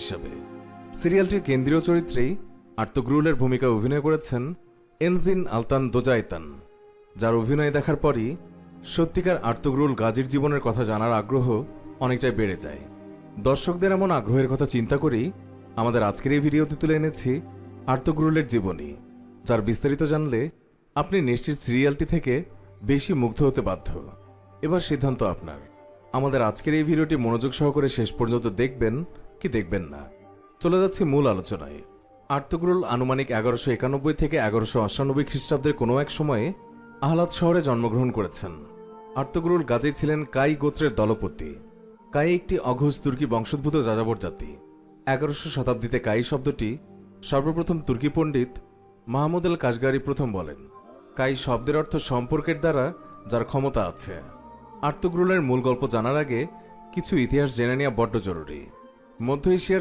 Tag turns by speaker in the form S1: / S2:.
S1: হিসাবে। সিরিয়ালটির কেন্দ্রীয় চরিত্রেই আর্তুগ্রুলের ভূমিকায় অভিনয় করেছেন এনজিন আলতান দোজাইতান, যার অভিনয় দেখার পরই সত্যিকার আর্তুগ্রুল গাজীর জীবনের কথা জানার আগ্রহ অনেকটাই বেড়ে যায়। দর্শকদের এমন আগ্রহের কথা চিন্তা করেই আমাদের আজকের এই ভিডিওতে তুলে এনেছি আর্তুগ্রুলের জীবনী, যার বিস্তারিত জানলে আপনি নিশ্চিত সিরিয়ালটি থেকে বেশি মুগ্ধ হতে বাধ্য। এবার সিদ্ধান্ত আপনার, আমাদের আজকের এই ভিডিওটি মনোযোগ সহকারে শেষ পর্যন্ত দেখবেন কি দেখবেন না। চলে যাচ্ছি মূল আলোচনায়। আর্তুগ্রুল আনুমানিক 1191 থেকে 1198 খ্রিস্টাব্দের কোনো এক সময়ে আহলাদ শহরে জন্মগ্রহণ করেছেন। আর্তুগ্রুল গাজী ছিলেন কাই গোত্রের দলপতি। কাই একটি অঘোষ তুর্কি বংশোদ্ভূত যাযাবর জাতি। 11শো শতাব্দীতে কাই শব্দটি সর্বপ্রথম তুর্কি পণ্ডিত মাহমুদ আল কাশগারি প্রথম বলেন। কাই শব্দের অর্থ সম্পর্কের দ্বারা যার ক্ষমতা আছে। আর্তুগ্রুলের মূল গল্প জানার আগে কিছু ইতিহাস জেনে নেওয়া বড্ড জরুরি। মধ্য এশিয়ার